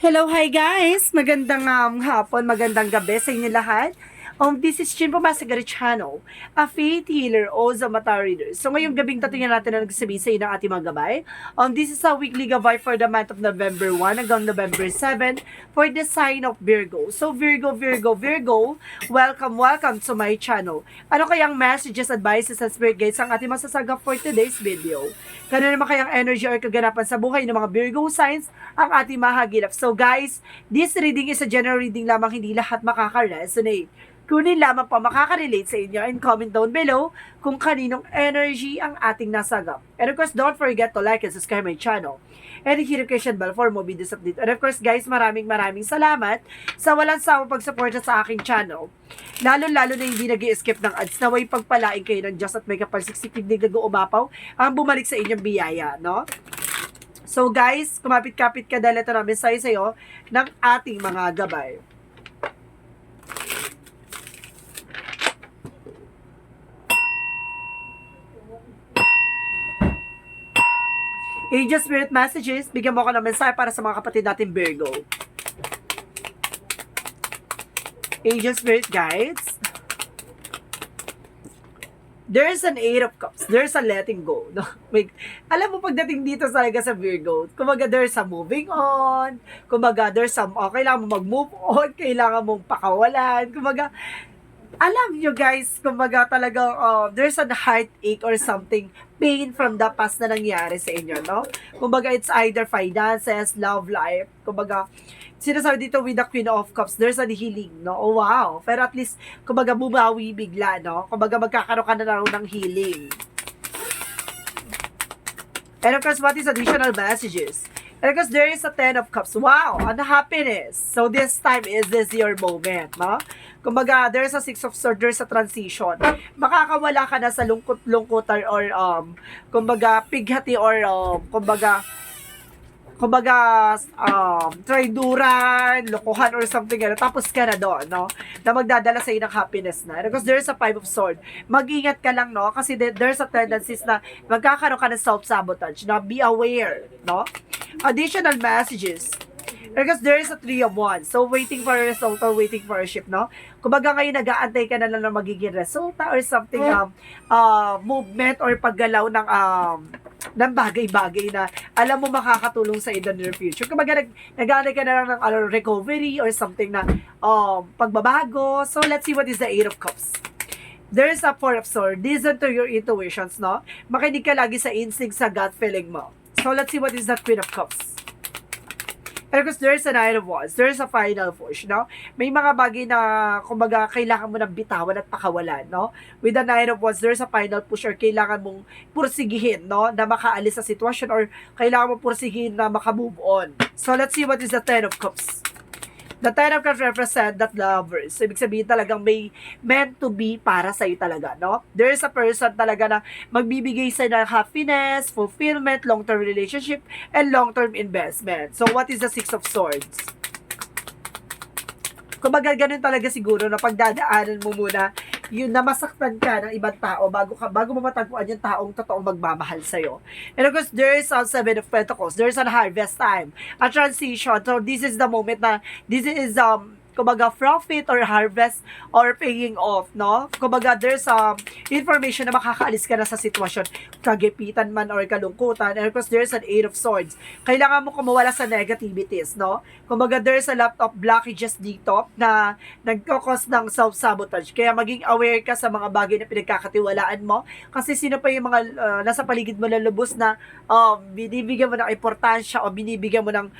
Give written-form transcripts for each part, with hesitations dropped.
Hello, hi guys! Magandang hapon, magandang gabi sa inyo lahat. This is Chin Pumasagari Channel, a faith healer o Zamata reader. So ngayong gabing tatingnan natin ang nagsasabi sa inyo ng ating mga gabay. This is a weekly gabay for the month of November 1 hanggang November 7 for the sign of Virgo. So Virgo, welcome to my channel. Ano kayang messages, advices, and spirit guides ang ating masasagap for today's video? Kano naman kayang energy or kaganapan sa buhay ng mga Virgo signs ang ating mahagilap. So guys, this reading is a general reading lamang, hindi lahat makaka-resonate. Kunin lamang pa makaka-relate sa inyo and comment down below kung kaninong energy ang ating nasagap. And of course, don't forget to like and subscribe my channel. And hit the notification bell for more videos update. And of course guys, maraming salamat sa walang sawang pagsuporta sa aking channel. Lalo na hindi nag-i-skip ng ads. Naway pagpalain kayo ng Diyos at may kapalsiksik na umapaw ang bumalik sa inyong biyaya, no? So guys, kumapit-kapit ka dahil ito na mensahe sa'yo ng ating mga gabay. Angel Spirit Messages, bigyan mo ako ng mensahe para sa mga kapatid natin Virgo. Angel Spirit Guides. There's an 8 of Cups. There's a letting go. No? Alam mo, pagdating dito talaga sa Virgo, kumbaga there's a moving on, kumbaga there's some, kailangan mo mag-move on, kailangan mong pakawalan, kumbaga, alam nyo guys, kumbaga talagang there's a heartache or something, pain from the past na nangyari sa inyo, no? Kumbaga it's either finances, love life, kumbaga, sinasabi dito with the Queen of Cups, there's a healing, no? Oh wow, pero at least, kumbaga bumawi bigla, no? Kumbaga magkakaroon ka na ng healing. And of course, what is additional messages? And of course, there is a 10 of Cups. Wow, and happiness. So this time, is this your moment, no? Kumbaga, there's a 6 of Swords, there's a transition. Makakawala ka na sa lungkot-lungkutan or, kumbaga, pighati or, kumbaga, traiduran, lokohan or something gano'n. Tapos ka na doon, no? Na magdadala sa ng happiness na. Because there's a 5 of Swords. Mag-ingat ka lang, no? Kasi there's a tendencies na magkakaroon ka ng self-sabotage. Na be aware, no? Additional messages. Because there is a 3 of Wands. So, waiting for a result or waiting for a ship, no? Kumbaga ngayon, nag-aantay ka na lang ng magiging resulta or something, movement or paggalaw ng bagay-bagay na alam mo makakatulong sa in the near future. Kumbaga, nag-aantay ka na lang ng recovery or something na pagbabago. So, let's see what is the 8 of Cups. There is a 4 of Swords. Listen to your intuitions, no? Makinig ka lagi sa instinct, sa gut feeling mo. So, let's see what is the Queen of Cups. Because there's a 9 of Wands, there's a final push, no? May mga bagay na, kumbaga, kailangan mo ng bitawan at pakawalan, no? With the 9 of Wands, there's a final push or kailangan mong pursigihin, no? Na makaalis sa sitwasyon or kailangan mong pursigihin na makamove on. So, let's see what is the 10 of Cups. The 10 of Cups represent that lovers. So, ibig sabihin talagang may meant to be para sa'yo talaga, no? There is a person talaga na magbibigay sa'yo ng happiness, fulfillment, long-term relationship, and long-term investment. So, what is the 6 of Swords? Kumbaga, ganun talaga siguro na pagdadaanan mo muna yun na masaktan ka ng ibang tao bago mo matagpuan yung taong totoong magmamahal sa'yo. And of course, there is a 7 of Pentacles. There's a harvest time, a transition. So, this is the moment na, this is, kumbaga, profit or harvest or paying off, no? Kumbaga, there's information na makakaalis ka na sa sitwasyon, kagipitan man or kalungkutan. And of course, there's an 8 of Swords. Kailangan mo kumawala sa negativities, no? Kumbaga, there's a lot of blockages dito na nagkakos ng self-sabotage. Kaya maging aware ka sa mga bagay na pinagkakatiwalaan mo. Kasi sino pa yung mga nasa paligid mo na lubos na binibigyan mo ng importansya o binibigyan mo ng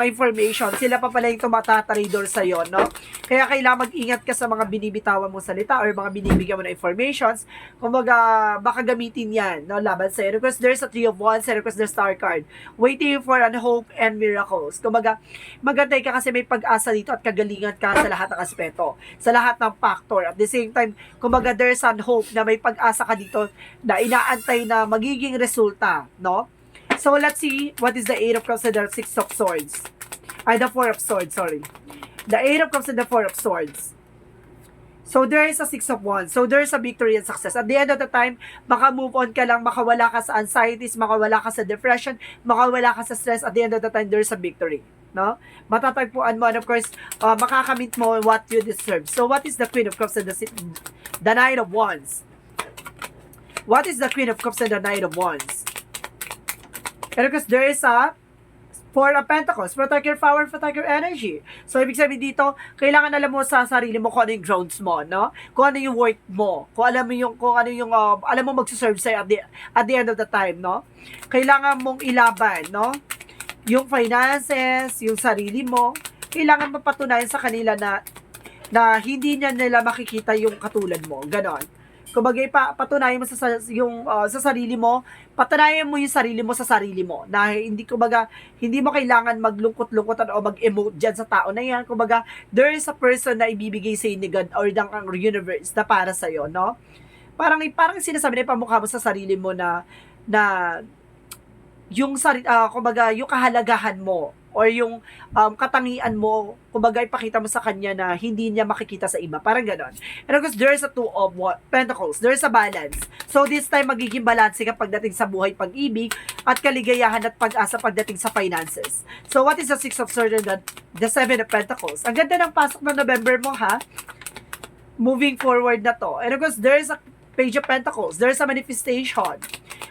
information, sila pa pala yung tumatatraidor sa'yo, no? Kaya kailangan mag-ingat ka sa mga binibitawan mong salita or mga binibigyan mo na informations. Kumbaga, baka gamitin yan, no? Laban sa'yo. Because there's a 3 of Wands and because there's Star card. Waiting for an hope and miracles. Kumbaga, magantay ka kasi may pag-asa dito at kagalingan ka sa lahat ng aspeto. Sa lahat ng factor. At the same time, kumbaga, there's an hope na may pag-asa ka dito na inaantay na magiging resulta, no? So, let's see what is the 8 of Cups and the 6 of Swords. The 4 of Swords, sorry. The 8 of Cups and the 4 of Swords. So, there is a 6 of Wands. So, there is a victory and success. At the end of the time, maka-move on ka lang, makawala ka sa anxieties, makawala ka sa depression, makawala ka sa stress. At the end of the time, there is a victory. no? Matatagpuan mo, and of course, makakamit mo what you deserve. So, what is the Queen of Cups and the Knight of Wands? What is the Queen of Cups and the Knight of Wands? And of course, there is a Four of Pentacles. Protect your power, protect your energy. So, ibig sabihin dito, kailangan alam mo sa sarili mo kung ano yung grounds mo, no? Kung ano yung worth mo. Kung ano yung, alam mo magsuserve sa'yo at the end of the time, no? Kailangan mong ilaban, no? Yung finances, yung sarili mo, kailangan mapatunayan sa kanila na hindi nila makikita yung katulad mo. Ganon. Kumbaga, patunayan mo sa sarili mo, patunayan mo yung sarili mo sa sarili mo, na hindi mo kailangan maglungkot-lungkot o mag-emote dyan sa tao na yan. Kumbaga, there is a person na ibibigay sa ni God or ng universe na para sa'yo, no? Parang sinasabi na ipamukha mo sa sarili mo na yung kumbaga, yung kahalagahan mo or yung katangian mo, kumbaga ipakita mo sa kanya na hindi niya makikita sa iba. Parang ganon. And of course, there's a Two of Pentacles. There's a balance. So this time, magiging balance ka pagdating sa buhay, pag-ibig, at kaligayahan at pag-asa pagdating sa finances. So what is the Six of Swords and the Seven of Pentacles? Ang ganda ng pasok ng November mo, ha? Moving forward na to. And of course, there's a Page of Pentacles. There's a manifestation.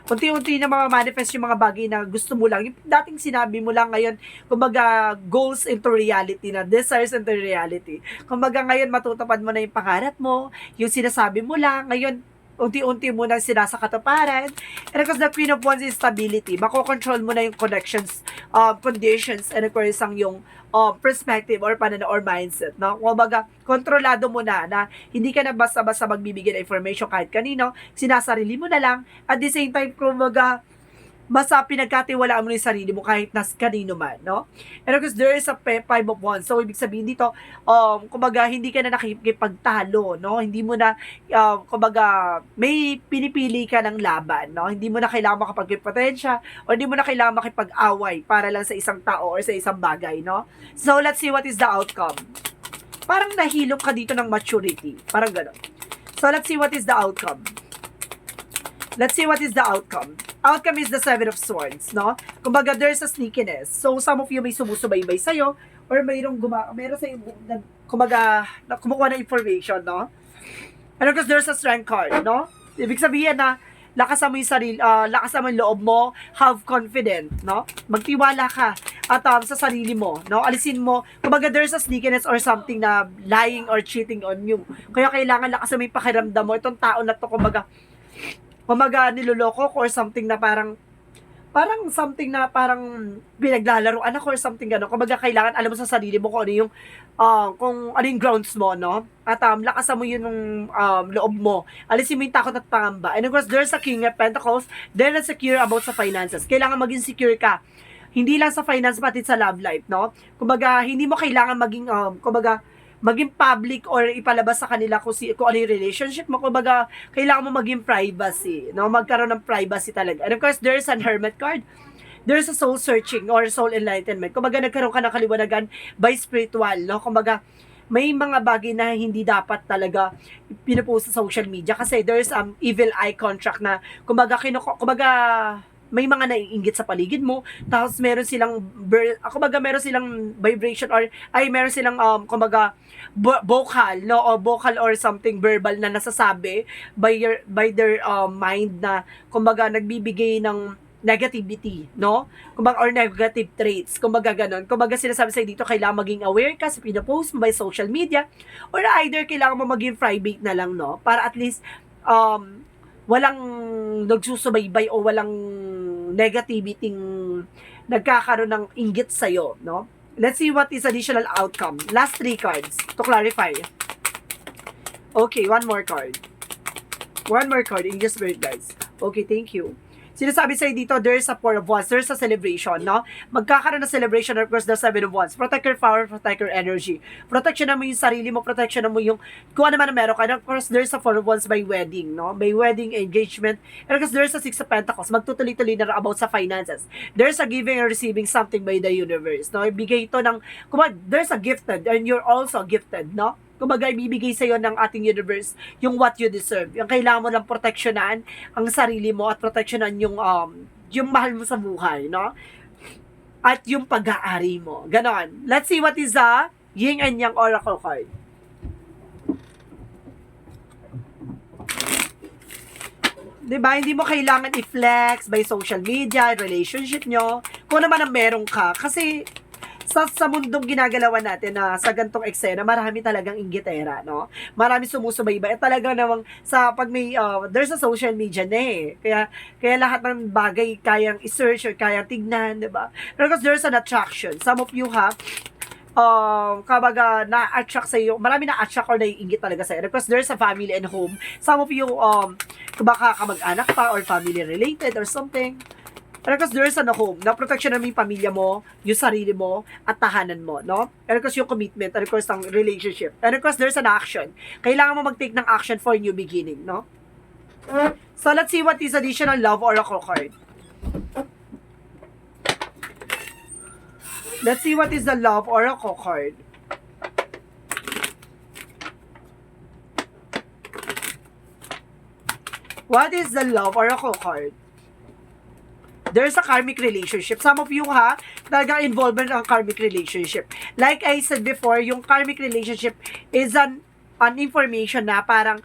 Unti-unti na manifest yung mga bagay na gusto mo lang. Yung dating sinabi mo lang ngayon, kumbaga, goals into reality na, desires into reality. Kumbaga, ngayon matutupad mo na yung pangarap mo, yung sinasabi mo lang, ngayon, unti-unti mo na sinasakatuparan. And of course, the Queen of Wands is stability. Mako-control mo na yung connections, conditions, and of course, ang yung perspective or pananaw or mindset, no? Kumbaga, kontrolado mo na hindi ka na basta-basta magbibigay ng information kahit kanino, sinasarili mo na lang, at the same time, kumbaga, mas pinagkatiwalaan mo yung sarili mo kahit kanino man, no? And of course, there is a Five of Wands. So, ibig sabihin dito, kumbaga, hindi ka na nakikipagtalo, no? Hindi mo na, kumbaga, may pinipili ka ng laban, no? Hindi mo na kailangan makapagpotensya o hindi mo na kailangan makipag-away para lang sa isang tao or sa isang bagay, no? So, let's see what is the outcome. Parang nahilok ka dito ng maturity. Parang gano'n. So, let's see what is the outcome. Let's see what is the outcome. Outcome is the Seven of Swords, no? Kumbaga, there's a sneakiness. So, some of you may sumusubaybay sa'yo or meron sa'yo, kumbaga, kumukuha ng information, no? And of course, there's a Strength card, no? Ibig sabihin na, lakasan mo yung sarili, lakasan mo yung loob mo, have confidence, no? Magtiwala ka at sa sarili mo, no? Alisin mo, kumbaga, there's a sneakiness or something na lying or cheating on you. Kaya kailangan lakasan mo yung pakiramdam mo. Itong tao na to, kumbaga, niloloko ko or something na parang something na parang pinaglalaroan ako or something gano'n. Kumbaga, kailangan alam mo sa sarili mo kung ano yung grounds mo, no? At lakasan mo yun ng loob mo. Alisin mo yung takot at pangamba. And of course, there's a King of Pentacles. They're not secure about sa finances. Kailangan maging secure ka. Hindi lang sa finance, pati sa love life, no? Kumbaga, hindi mo kailangan maging public or ipalabas sa kanila kung ano yung relationship mo. Kumbaga, kailangan mo maging privacy, no? Magkaroon ng privacy talaga. And of course, there's an Hermit card. There's a soul searching or soul enlightenment. Kumbaga, nagkaroon ka ng kaliwanagan by spiritual, no? Kumbaga, may mga bagay na hindi dapat talaga pinupost sa social media kasi there's evil eye contract na kumbaga may mga naiinggit sa paligid mo, tapos meron silang vibration or meron silang vocal, no, o vocal or something verbal na nasasabi by their mind na kumbaga nagbibigay ng negativity, no? Kumbaga, or negative traits, kumbaga ganon. Kumbaga sinasabi sa'yo dito, kailangan maging aware ka sa pinapost mo by social media, or either kailangan mo maging private na lang, no? Para at least walang nagsusubaybay o walang negativity nagkakaroon ng inggit sa'yo, no? Let's see what is additional outcome. Last 3 cards to clarify. Okay, one more card. One more card in this spirit, guys. Okay, thank you. Sinasabi sa'yo dito, there's a Four of Wands, there's a celebration, no? Magkakaroon ng celebration, of course, the Seven of Wands. Protect your power, protect your energy. Protection mo yung sarili mo, protection mo yung, kung ano man na meron ka. And of course, there's a Four of Wands by wedding, no? By wedding, engagement. And of course, there's a Six of Pentacles. Magtutuloy-tuloy na about sa finances. There's a giving and receiving something by the universe, no? Ibigay ito ng, there's a gifted, and you're also gifted, no? Kumbaga, ibibigay sa'yo ng ating universe yung what you deserve. Yung kailangan mo lang proteksyonan ang sarili mo at proteksyonan yung mahal mo sa buhay, no? at yung pag-aari mo. Ganon. Let's see what is the Yin and Yang Oracle card. Diba? Hindi mo kailangan i-flex by social media, relationship nyo, kung naman ang meron ka. Kasi sa mundong ginagalawan natin na sa gantong eksena, marami talagang inggitera, no? Marami sumusubaybay. At talaga namang pag may, there's a social media na eh. Kaya lahat ng bagay kayang i-search or kayang tignan, diba? Because there's an attraction. Some of you have, kabaga na-attract sa iyo, marami na-attract or naiingit talaga sa iyo because there's a family and home. Some of you, baka kamag-anak pa or family related or something. Because there's a home, na protection mo yung pamilya mo, yung sarili mo, at tahanan mo, no? And because yung commitment, and because ang relationship. And because there's an action. Kailangan mo mag-take ng action for new beginning, no? So let's see what is additional love oracle card. Let's see what is the love oracle card. What is the love oracle card? There's a karmic relationship. Some of you talaga involvement ang karmic relationship. Like I said before, yung karmic relationship is an information na parang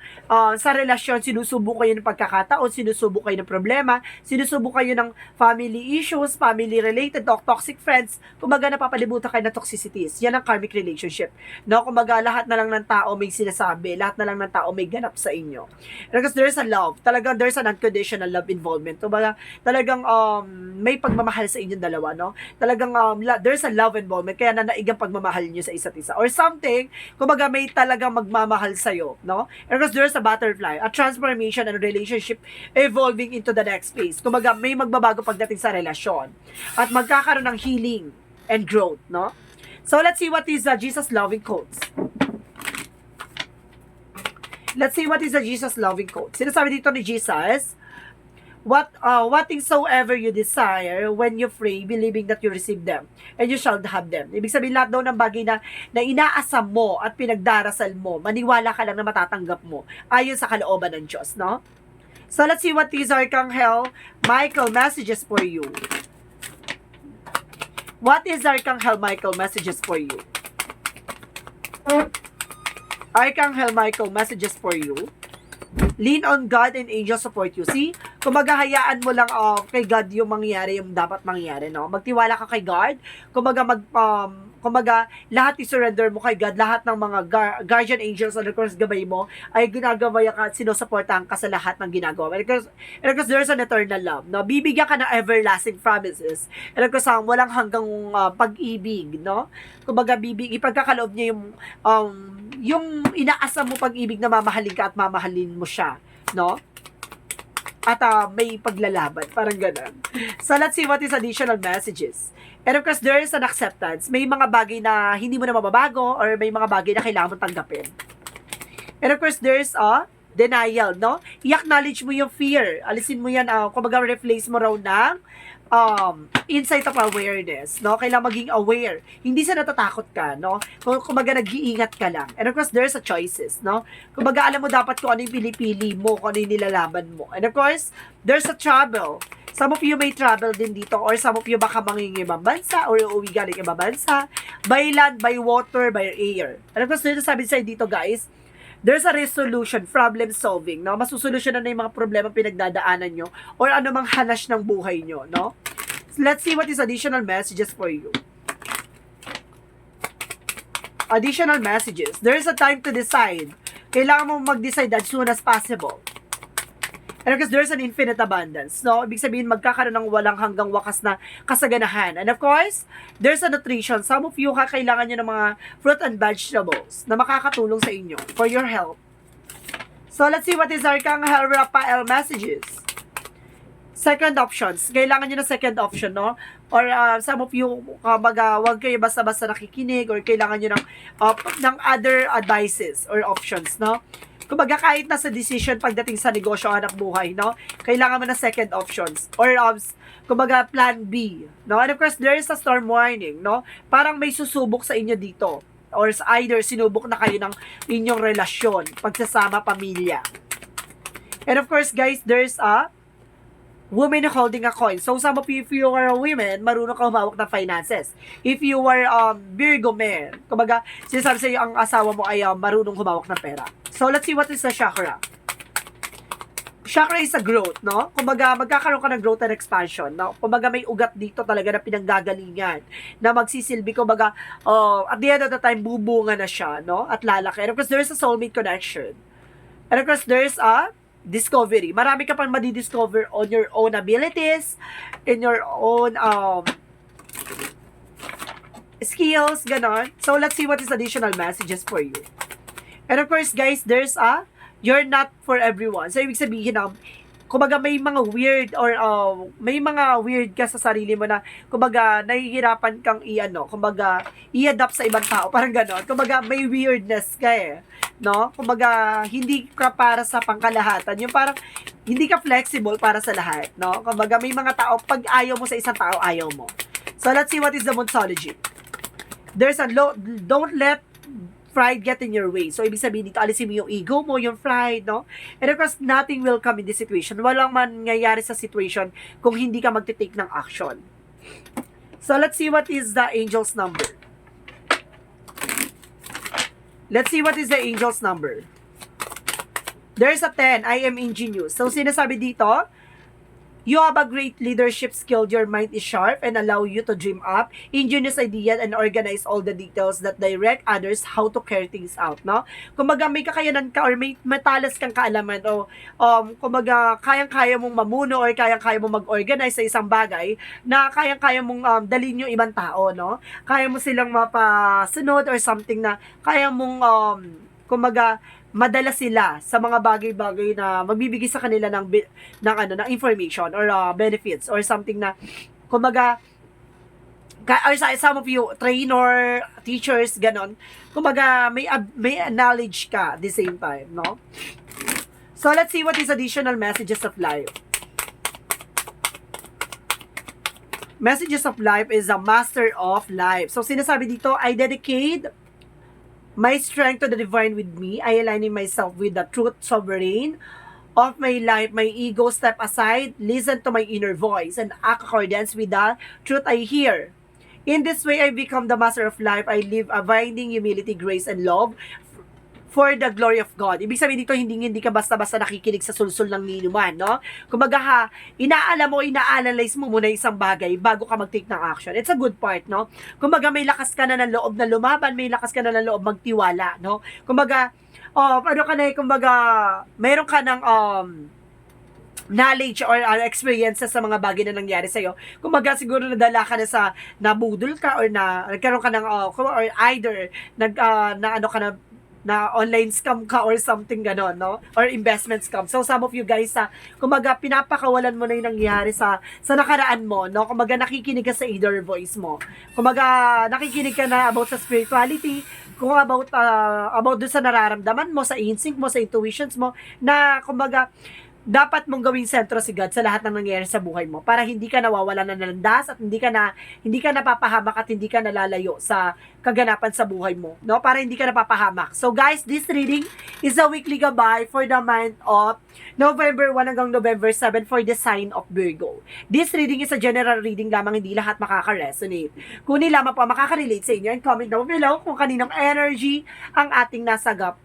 sa relasyon, sinusubok kayo ng pagkakataon, sinusubok kayo ng problema, sinusubok kayo ng family issues, family related, toxic friends, kumbaga napapalibutan kayo ng toxicities. Yan ang karmic relationship. No? Kumbaga lahat na lang ng tao may sinasabi, lahat na lang ng tao may ganap sa inyo. Because there's a love, talagang there's an unconditional love involvement. Kumbaga talagang may pagmamahal sa inyong dalawa, no? Talagang there's a love involvement, kaya nanaigang pagmamahal niyo sa isa't isa. Or something, kumbaga may talagang magmamahal sa'yo, no? And because there's a butterfly, a transformation and a relationship evolving into the next phase. Kumbaga, may magbabago pagdating sa relasyon. At magkakaroon ng healing and growth, no? So, let's see what is the Jesus loving quotes. Let's see what is the Jesus loving quote. Sinasabi dito ni Jesus, what things soever you desire, when you pray, believing that you receive them, and you shall have them. Ibig sabihin, lahat daw ng bagay na inaasam mo at pinagdarasal mo, maniwala ka lang na matatanggap mo, ayon sa kalooban ng Diyos, no? So, let's see what is Archangel Michael messages for you. What is Archangel Michael messages for you? Archangel Michael messages for you. Lean on God and angels support you. See? Kumbaga, hayaan mo lang kay God yung mangyari, yung dapat mangyari, no? Magtiwala ka kay God. Kumbaga, lahat i-surrender mo kay God. Lahat ng mga guardian angels and of course, gabay mo, ay ginagabay ka at sinusuportahan ka sa lahat ng ginagawa. And of course, there's an eternal love, no? Bibigyan ka ng everlasting promises. And of course, walang hanggang pag-ibig, no? Kumbaga, ipagkakaloob niya yung inaasam mo pag-ibig na mamahalin ka at mamahalin mo siya, no? At may paglalaban, parang gano'n. So, let's see what is additional messages. And of course, there is an acceptance. May mga bagay na hindi mo na mababago or may mga bagay na kailangan mo tanggapin. And of course, there is a denial, no? I-acknowledge mo yung fear. Alisin mo yan, kumbaga replace mo raw ng insight of awareness, no? Kailangan maging aware. Hindi sa natatakot ka, no? Kumbaga nag-iingat ka lang. And of course, there's a choices, no? Kumbaga alam mo dapat kung ano yung pinipili mo, kung ano yung nilalaban mo. And of course, there's a travel. Some of you may travel din dito or some of you baka mangingibang bansa or uuwi galing ibang bansa, by land, by water, by air. And of course, dito sabi sa'yo dito guys, there's a resolution, problem solving, no? Masusolusyonan na yung mga problema pinagdadaanan nyo or anumang hanas ng buhay nyo, no? So, let's see what is additional messages for you. Additional messages. There is a time to decide. Kailangan mo mag-decide as soon as possible. And because there's an infinite abundance, no? Ibig sabihin, magkakaroon ng walang hanggang wakas na kasaganahan. And of course, there's a nutrition. Some of you, kailangan nyo ng mga fruit and vegetables na makakatulong sa inyo for your health. So, let's see what is Archangel Raphael messages. Second options. Kailangan nyo ng second option, no? Or some of you, wag kayo basta-basta nakikinig or kailangan nyo ng other advices or options, no? Kumbaga kahit nasa decision pagdating sa negosyo o hanap buhay, no? Kailangan mo ng second options or kumbaga plan B, no? And of course, there is a storm warning, no? Parang may susubok sa inyo dito or either sinubok na kayo ng inyong relasyon, pagsasama, pamilya. And of course, guys, there's a woman holding a coin. So, some of you, if you are a woman, marunong ka humawak ng finances. If you are Virgo man, kumbaga, sinasabi sa'yo ang asawa mo ay marunong humawak ng pera. So, let's see what is the chakra. Chakra is a growth, no? Kumbaga, magkakaroon ka ng growth and expansion, no? Kumbaga, may ugat dito talaga na pinanggagalingan, na magsisilbi, kumbaga, at the end of the time, bubunga na siya, no? At lalaki. And of course, there's a soulmate connection. And of course, there's a discovery. Marami ka pang madidiscover on your own abilities, in your own skills, ganon. So, let's see what is additional messages for you. And of course, guys, there's a you're not for everyone. So, ibig sabihin na, kumbaga may mga weird or may mga weird ka sa sarili mo na kumbaga nahihirapan kang kumbaga i-adapt sa ibang tao, parang gano'n. Kumbaga may weirdness ka no? Kumbaga hindi ka para sa pangkalahatan. Yung parang hindi ka flexible para sa lahat, no? Kumbaga may mga tao pag ayaw mo sa isang tao, ayaw mo. So let's see what is the Monsology. There's a don't let pride get in your way. So, ibig sabihin dito, alisin mo yung ego mo, yung pride, no? And of course, nothing will come in this situation. Walang mangyayari sa situation kung hindi ka magtitake ng action. So, let's see what is the angel's number. Let's see what is the angel's number. There's a 10. I am ingenious. So, sinasabi dito, you have a great leadership skill. Your mind is sharp and allow you to dream up ingenious ideas and organize all the details that direct others how to carry things out, no? Kumbaga may kakayanan ka or may matalas kang kaalaman o kumbaga kayang-kaya mong mamuno or kayang-kaya mong mag-organize sa isang bagay na kayang-kaya mong dalhin yung ibang tao, no? Kaya mo silang mapasunod or something na kaya mong kumbaga madala sila sa mga bagay-bagay na magbibigay sa kanila ng information or benefits or something na kumbaga or some of you trainer, teachers, ganon. Kumbaga may knowledge ka at the same time, no? So let's see what is additional messages of life. Messages of life is a master of life. So sinasabi dito, I dedicate my strength to the divine with me. I aligning myself with the truth sovereign of my life. My ego step aside, listen to my inner voice, and act accordance with the truth I hear. In this way, I become the master of life. I live abiding humility, grace, and love for the glory of God. Ibig sabihin dito, hindi ka basta-basta nakikinig sa sulsul ng ninuman, no? Kumbaga ina-analyze mo muna isang bagay bago ka mag-take ng action. It's a good part, no? Kumbaga may lakas ka na ng loob na lumaban, may lakas ka na ng loob magtiwala, no? Kumbaga, kumbaga, meron ka ng knowledge or experiences sa mga bagay na nangyari sa'yo. Kumbaga, siguro nadala ka na sa nabudol ka or nagkaroon ka ng or either na online scam ka or something ganon, no? Or investment scam. So, some of you guys, kumaga, pinapakawalan mo na yung nangyari sa nakaraan mo, no? Kumaga, nakikinig ka sa inner voice mo. Kumaga, nakikinig ka na about sa spirituality, kung about dun sa nararamdaman mo, sa instinct mo, sa intuitions mo, na, kumaga, dapat mong gawing sentro si God sa lahat ng nangyayari sa buhay mo para hindi ka nawawalan ng landas at hindi ka napapahamak at hindi ka nalalayo sa kaganapan sa buhay mo, no? Para hindi ka napapahamak. So guys, this reading is a weekly gabay for the month of November 1 hanggang November 7 for the sign of Virgo. This reading is a general reading lamang, hindi lahat makaka-resonate. Kung hindi lamang po makaka-relate sa inyo, and comment down below kung kaninong energy ang ating nasagap.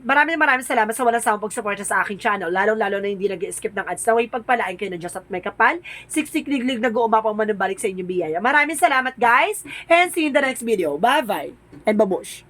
Maraming salamat sa walang sawang pagsuporta sa aking channel, lalo na hindi nag-skip ng ads. Naway pagpalain kayo ng Diyos at may kapal. Siksik-liglig nag-uumapaw manubalik sa inyong biyaya. Maraming salamat guys, and see you in the next video. Bye-bye and babush!